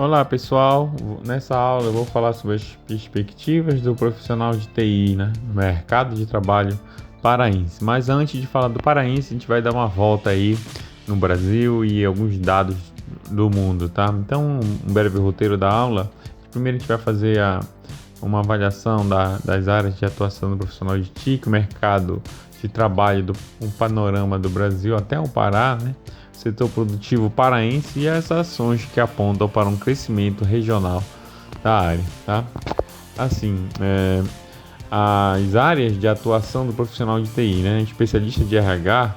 Olá pessoal, nessa aula eu vou falar sobre as perspectivas do profissional de TI, no mercado de trabalho paraense. Mas antes de falar do paraense, a gente vai dar uma volta aí no Brasil e alguns dados do mundo, tá? Então, um breve roteiro da aula. Primeiro a gente vai fazer uma avaliação das áreas de atuação do profissional de TI, o mercado de trabalho, um panorama do Brasil até o Pará, setor produtivo paraense e as ações que apontam para um crescimento regional da área, tá? Assim, as áreas de atuação do profissional de TI, especialista de RH,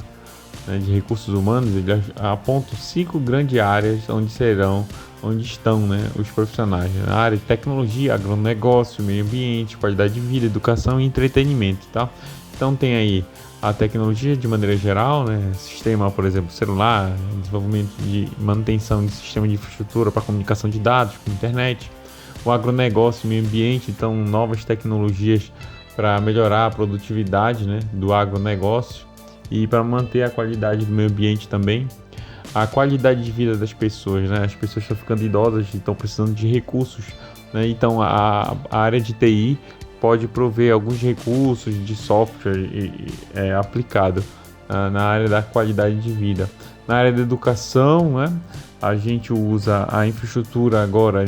de recursos humanos, ele aponta 5 grandes áreas onde estão os profissionais. Na área de tecnologia, agronegócio, meio ambiente, qualidade de vida, educação e entretenimento, tá? Então tem aí a tecnologia de maneira geral, sistema, por exemplo, celular, desenvolvimento de manutenção de sistema de infraestrutura para comunicação de dados, com internet, o agronegócio, meio ambiente, então novas tecnologias para melhorar a produtividade do agronegócio e para manter a qualidade do meio ambiente também, a qualidade de vida das pessoas, as pessoas estão ficando idosas e estão precisando de recursos, então a área de TI pode prover alguns recursos de software aplicado na área da qualidade de vida. Na área da educação, a gente usa a infraestrutura agora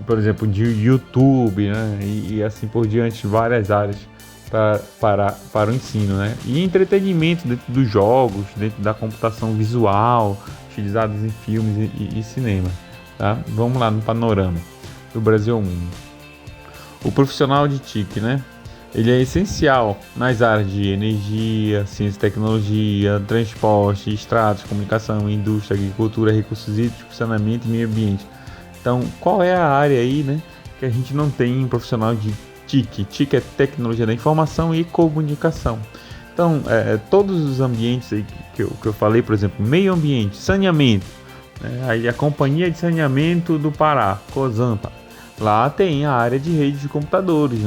por exemplo, de YouTube, e assim por diante, várias áreas para o ensino, E entretenimento dentro dos jogos, dentro da computação visual, utilizados em filmes e cinema, tá? Vamos lá no panorama do Brasil ao mundo. O profissional de TIC, ele é essencial nas áreas de energia, ciência e tecnologia, transporte, estradas, comunicação, indústria, agricultura, recursos hídricos, saneamento e meio ambiente. Então, qual é a área aí, que a gente não tem um profissional de TIC? TIC é tecnologia da informação e comunicação. Então, todos os ambientes aí que eu falei, por exemplo, meio ambiente, saneamento, aí a Companhia de Saneamento do Pará, Cosampa. Lá tem a área de rede de computadores,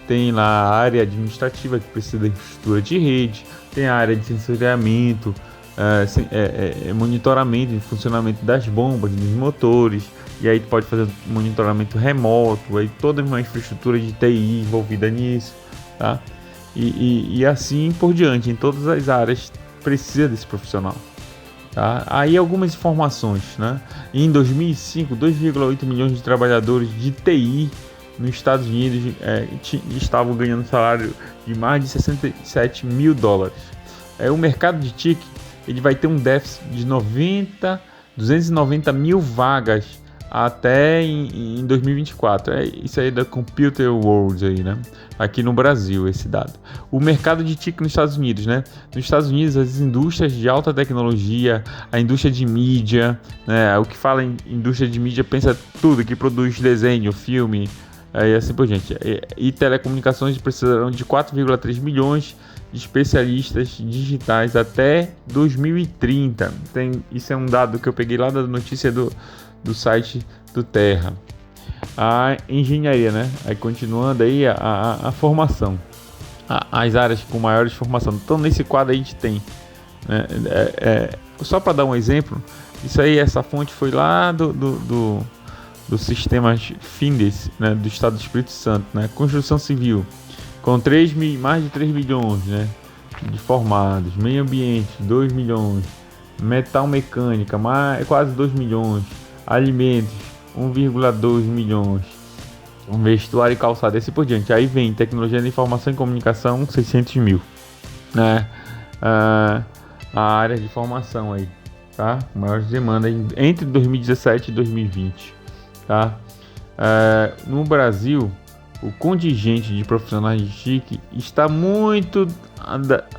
Tem lá a área administrativa que precisa da infraestrutura de rede, tem a área de sensoriamento, monitoramento e funcionamento das bombas, dos motores, e aí tu pode fazer monitoramento remoto, aí toda uma infraestrutura de TI envolvida nisso, tá? E assim por diante, em todas as áreas precisa desse profissional. Tá? Aí algumas informações, Em 2005, 2,8 milhões de trabalhadores de TI nos Estados Unidos estavam ganhando salário de mais de 67 mil dólares. O mercado de TIC ele vai ter um déficit de 290 mil vagas até em 2024. Isso aí é da Computer World aí, aqui no Brasil, esse dado. O mercado de TIC nos Estados Unidos, Nos Estados Unidos, as indústrias de alta tecnologia, a indústria de mídia, o que fala em indústria de mídia pensa tudo que produz desenho, filme, e assim por diante. E telecomunicações precisarão de 4,3 milhões de especialistas digitais até 2030. Isso é um dado que eu peguei lá da notícia do site do Terra. A engenharia, Aí continuando aí a formação, as áreas com maiores formação. Então nesse quadro a gente tem, só para dar um exemplo, essa fonte foi lá do sistema Findes, do estado do Espírito Santo, Construção civil com mais de 3 milhões, de formados, meio ambiente 2 milhões, metal mecânica quase 2 milhões, alimentos 1,2 milhões, vestuário e calçado, assim por diante. Aí vem tecnologia da informação e comunicação 600 mil, a área de formação aí, tá? Maiores demandas entre 2017 e 2020, tá? No Brasil, o contingente de profissionais de TIC está muito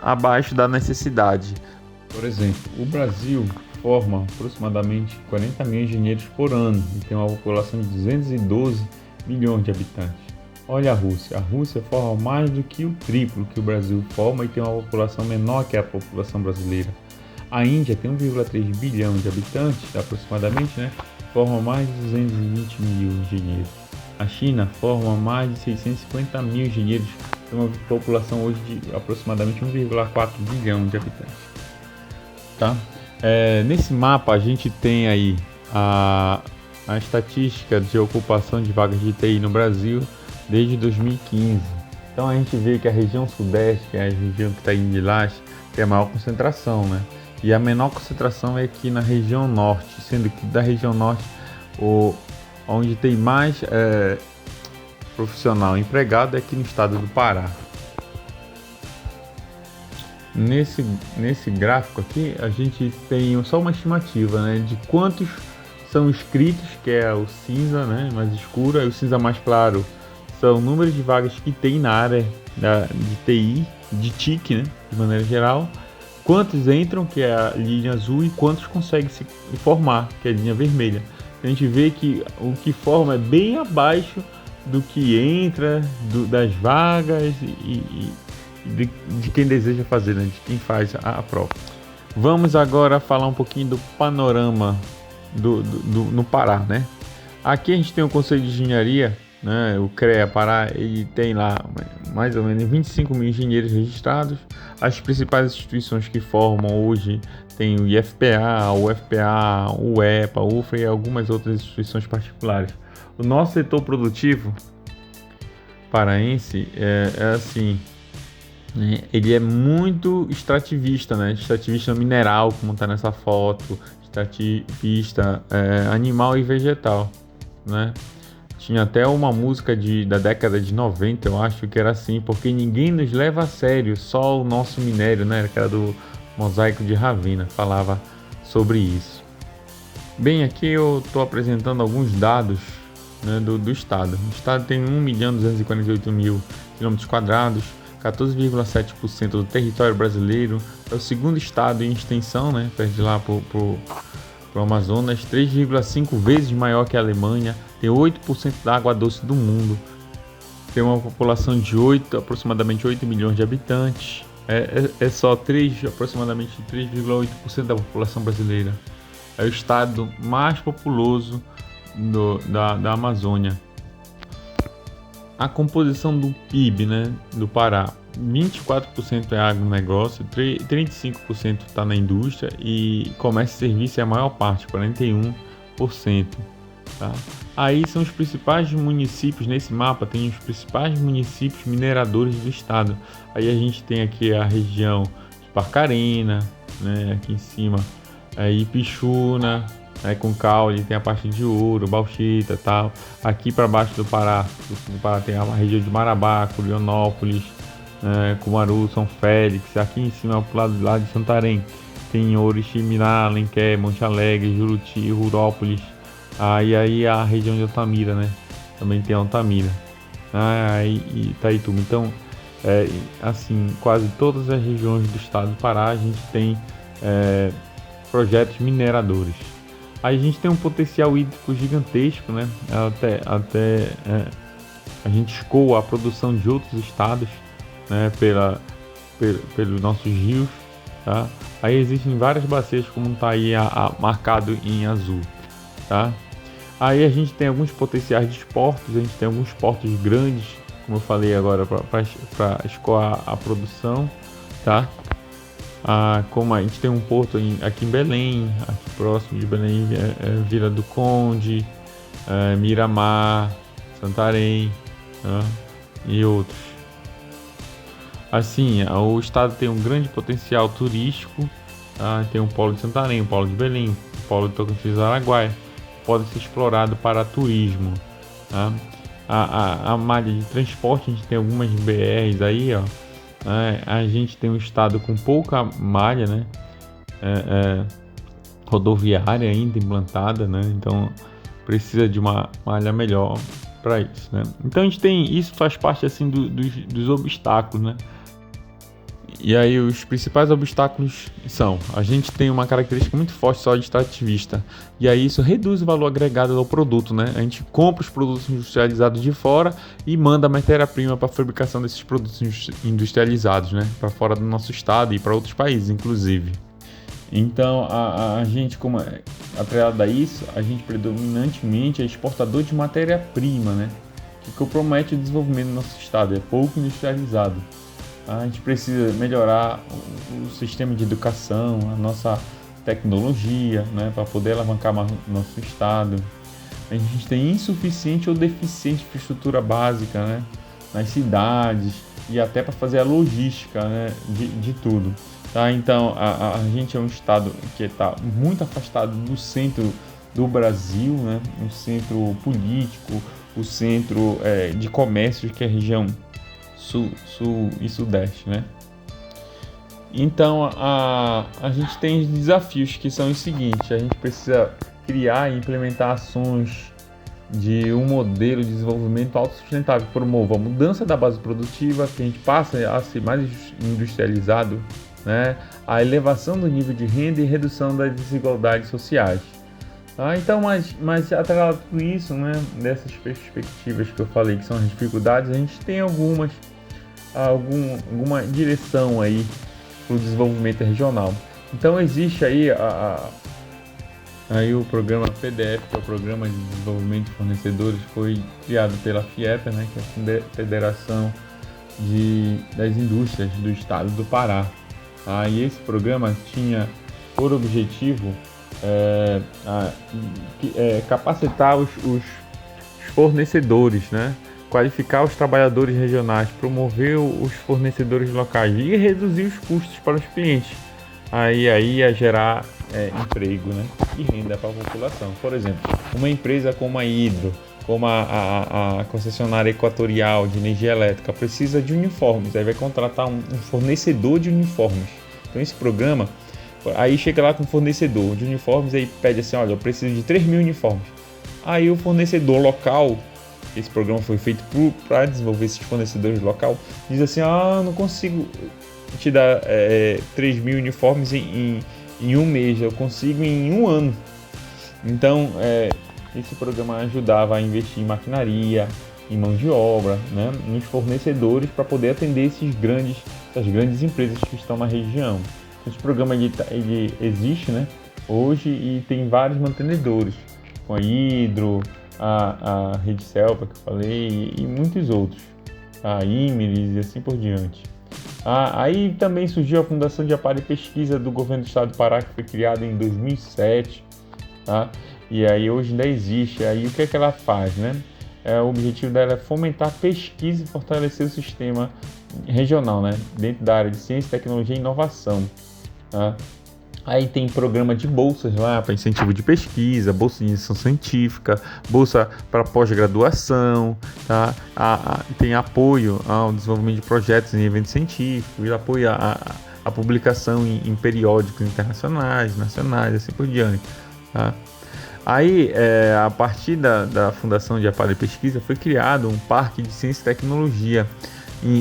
abaixo da necessidade. Por exemplo, o Brasil forma aproximadamente 40 mil engenheiros por ano e tem uma população de 212 milhões de habitantes. Olha a Rússia forma mais do que o triplo que o Brasil forma e tem uma população menor que a população brasileira. A Índia tem 1,3 bilhão de habitantes aproximadamente, forma mais de 220 mil engenheiros. A China forma mais de 650 mil engenheiros, tem uma população hoje de aproximadamente 1,4 bilhão de habitantes. Tá? Nesse mapa a gente tem aí a estatística de ocupação de vagas de TI no Brasil desde 2015. Então a gente vê que a região sudeste, que é a região que está em Lilás, tem a maior concentração, né? E a menor concentração é aqui na região norte, sendo que da região norte, onde tem mais profissional empregado é aqui no estado do Pará. Nesse gráfico aqui, a gente tem só uma estimativa, né, de quantos são inscritos, que é o cinza, né, mais escuro, e o cinza mais claro são o número de vagas que tem na área de TI, de TIC, né, de maneira geral, quantos entram, que é a linha azul, e quantos conseguem se formar, que é a linha vermelha. A gente vê que o que forma é bem abaixo do que entra, das vagas e de quem deseja fazer, né, de quem faz a prova. Vamos agora falar um pouquinho do panorama no Pará, né? Aqui a gente tem o Conselho de Engenharia, né, o CREA Pará, ele tem lá mais ou menos 25 mil engenheiros registrados. As principais instituições que formam hoje tem o IFPA, o UFPA, o EPA, o UFRA e algumas outras instituições particulares. O nosso setor produtivo paraense é assim, né, ele é muito extrativista, né? Extrativista mineral, como está nessa foto, extrativista animal e vegetal, né? Tinha até uma música da década de 90, eu acho que era assim, porque ninguém nos leva a sério, só o nosso minério, né? Que era do Mosaico de Ravena, falava sobre isso. Bem, aqui eu estou apresentando alguns dados, né, do estado. O estado tem 1.248.000 km², 14,7% do território brasileiro, é o segundo estado em extensão, né? Perde lá pro Amazonas, 3,5 vezes maior que a Alemanha, tem 8% da água doce do mundo, tem uma população de aproximadamente 8 milhões de habitantes, é só aproximadamente 3,8% da população brasileira. É o estado mais populoso da Amazônia. A composição do PIB, né, do Pará, 24% é agronegócio, 35% está na indústria e comércio e serviço é a maior parte, 41%. Tá? Aí são os principais municípios, nesse mapa tem os principais municípios mineradores do estado. Aí a gente tem aqui a região de Barcarena, né, aqui em cima, Ipixuna, com caule, tem a parte de ouro, bauxita e tal. Aqui para baixo do Pará tem a região de Marabá, Curionópolis, Cumaru, São Félix. Aqui em cima, pro lado de Santarém, tem Oriximiná, Alenquer, Monte Alegre, Juruti, Rurópolis. Aí a região de Altamira, né? Também tem Altamira. E Itaituba. Então, assim, quase todas as regiões do estado do Pará a gente tem projetos mineradores. Aí a gente tem um potencial hídrico gigantesco, né? Até a gente escoa a produção de outros estados, né? Pelos nossos rios, tá? Aí existem várias bacias, como está aí marcado em azul, tá? Aí a gente tem alguns potenciais de portos, a gente tem alguns portos grandes, como eu falei agora, para escoar a produção, tá? Como a gente tem um porto aqui em Belém, aqui próximo de Belém, Vila do Conde, Miramar, Santarém, e outros. Assim, o estado tem um grande potencial turístico, tá? Tem um polo de Santarém, um polo de Belém, um polo de Tocantins, Araguaia, pode ser explorado para turismo, tá? A malha de transporte, a gente tem algumas BRs aí, ó. A gente tem um estado com pouca malha, né? Rodoviária ainda implantada, né? Então precisa de uma malha melhor para isso, né? Então a gente tem isso, faz parte assim dos obstáculos, né? E aí os principais obstáculos são: a gente tem uma característica muito forte só de extrativista, e aí isso reduz o valor agregado ao produto, né? A gente compra os produtos industrializados de fora e manda a matéria-prima para a fabricação desses produtos industrializados, né? Para fora do nosso estado e para outros países, inclusive. Então a gente, como atrelado a isso, a gente predominantemente é exportador de matéria-prima, né? Que compromete o desenvolvimento do nosso estado, é pouco industrializado. A gente precisa melhorar o sistema de educação, a nossa tecnologia, né, para poder alavancar mais o nosso estado. a gente tem insuficiente ou deficiente infraestrutura básica, né, nas cidades e até para fazer a logística, né, de tudo. Tá? Então, a gente é um estado que está muito afastado do centro do Brasil, né, o centro político, o centro de comércio, que é a região sul e sudeste, né? Então, a gente tem desafios que são os seguintes: a gente precisa criar e implementar ações de um modelo de desenvolvimento autossustentável que promova a mudança da base produtiva, que a gente passe a ser mais industrializado, né? A elevação do nível de renda e redução das desigualdades sociais. Tá? Então, mas atrelado a tudo isso, né, dessas perspectivas que eu falei que são as dificuldades, a gente tem alguma direção aí para o desenvolvimento regional. Então existe aí aí o programa PDF, que é o Programa de Desenvolvimento de Fornecedores, foi criado pela FIEP, né, que é a Federação das Indústrias do Estado do Pará. E esse programa tinha por objetivo capacitar os fornecedores, né, qualificar os trabalhadores regionais, promover os fornecedores locais e reduzir os custos para os clientes. Aí ia gerar emprego, né, e renda para a população. Por exemplo, uma empresa como a Hidro, como a concessionária Equatorial de energia elétrica, precisa de uniformes, aí vai contratar um fornecedor de uniformes. Então esse programa, aí chega lá com um fornecedor de uniformes, aí pede assim: olha, eu preciso de 3.000 uniformes. Aí o fornecedor local, esse programa foi feito para desenvolver esses fornecedores local, diz assim: não consigo te dar 3.000 uniformes em um mês, eu consigo em um ano. Então esse programa ajudava a investir em maquinaria, em mão de obra, né, nos fornecedores, para poder atender essas grandes empresas que estão na região. Esse programa ele existe, né, hoje, e tem vários mantenedores, com a Hidro, a Rede Selva, que eu falei, e muitos outros, a Imeris e assim por diante. Aí também surgiu a Fundação de Amparo e Pesquisa do Governo do Estado do Pará, que foi criada em 2007, tá? E aí hoje ainda existe. Aí o que é que ela faz, né? O objetivo dela é fomentar pesquisa e fortalecer o sistema regional, né, dentro da área de ciência, tecnologia e inovação. Tá? Aí tem programa de bolsas lá para incentivo de pesquisa, bolsa de iniciação científica, bolsa para pós-graduação, tá? Tem apoio ao desenvolvimento de projetos em eventos científicos, e apoio à publicação em periódicos internacionais, nacionais, assim por diante. Tá? Aí, a partir da Fundação de Amparo e Pesquisa, foi criado um parque de ciência e tecnologia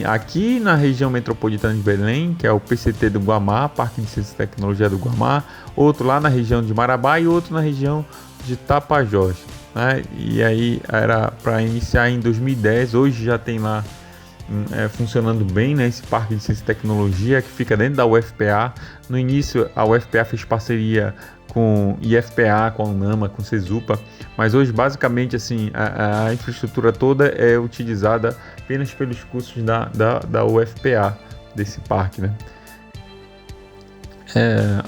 aqui na região metropolitana de Belém, que é o PCT do Guamá, Parque de Ciência e Tecnologia do Guamá, outro lá na região de Marabá e outro na região de Tapajós, né? E aí era para iniciar em 2010, hoje já tem lá funcionando bem, né, esse Parque de Ciência e Tecnologia, que fica dentro da UFPA. No início a UFPA fez parceria com IFPA, com a UNAMA, com o CESUPA, mas hoje basicamente assim a infraestrutura toda é utilizada apenas pelos cursos da UFPA, desse parque, né?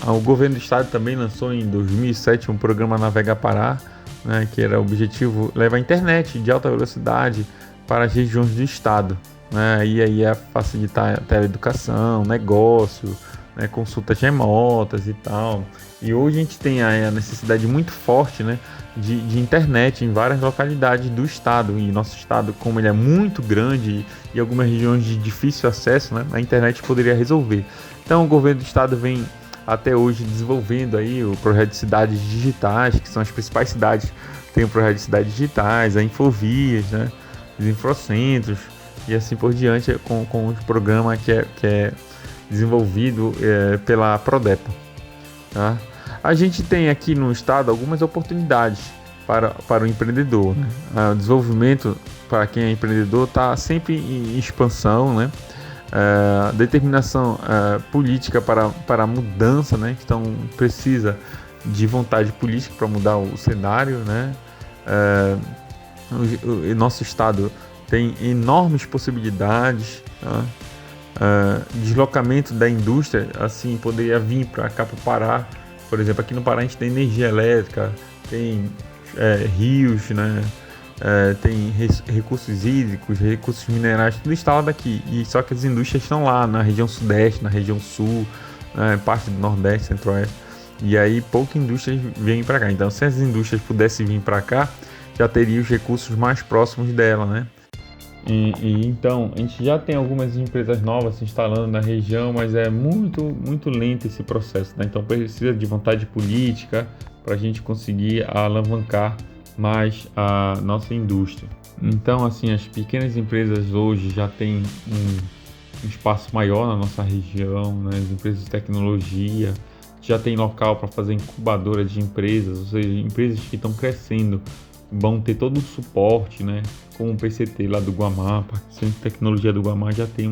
O governo do estado também lançou em 2007 um programa Navega Pará, né, que era o objetivo levar internet de alta velocidade para as regiões do estado, né? E aí é facilitar a teleeducação, negócio, né, consultas remotas e tal. E hoje a gente tem a necessidade muito forte, né, de internet em várias localidades do estado. E nosso estado, como ele é muito grande e algumas regiões de difícil acesso, né, a internet poderia resolver. Então o governo do estado vem até hoje desenvolvendo aí o projeto de cidades digitais, que são as principais cidades. Tem o projeto de cidades digitais, a Infovias, né, os infocentros e assim por diante, com o programa que é desenvolvido pela Prodepa. Tá? A gente tem aqui no estado algumas oportunidades para o empreendedor, né? O desenvolvimento para quem é empreendedor está sempre em expansão, né? Determinação política para a mudança, né? Então precisa de vontade política para mudar o cenário, né? O nosso estado tem enormes possibilidades, tá? Deslocamento da indústria, assim, poderia vir para cá, para o Pará. Por exemplo, aqui no Pará a gente tem energia elétrica, tem rios, né? Tem recursos hídricos, recursos minerais, tudo instalado aqui. E só que as indústrias estão lá na região sudeste, na região sul, parte do nordeste, centro-oeste. E aí pouca indústria vem para cá. Então, se as indústrias pudessem vir para cá, já teria os recursos mais próximos dela, né? Então, a gente já tem algumas empresas novas se instalando na região, mas é muito lento esse processo, né? Então, precisa de vontade política para a gente conseguir alavancar mais a nossa indústria. Então, assim, as pequenas empresas hoje já têm um espaço maior na nossa região, né? As empresas de tecnologia já tem local para fazer incubadora de empresas, ou seja, empresas que estão crescendo vão ter todo o suporte, né? Como o PCT lá do Guamá, o Centro de Tecnologia do Guamá já tem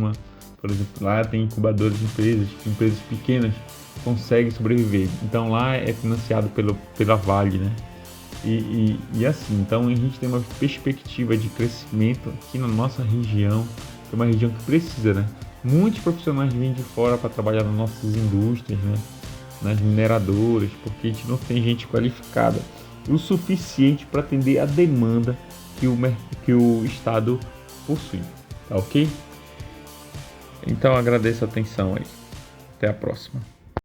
por exemplo, lá tem incubadores de empresas pequenas conseguem sobreviver. Então lá é financiado pela Vale, né? E assim, então a gente tem uma perspectiva de crescimento aqui na nossa região, que é uma região que precisa, né? Muitos profissionais vêm de fora para trabalhar nas nossas indústrias, né? Nas mineradoras, porque a gente não tem gente qualificada o suficiente para atender a demanda que o Estado possui, tá ok? Então agradeço a atenção aí. Até a próxima.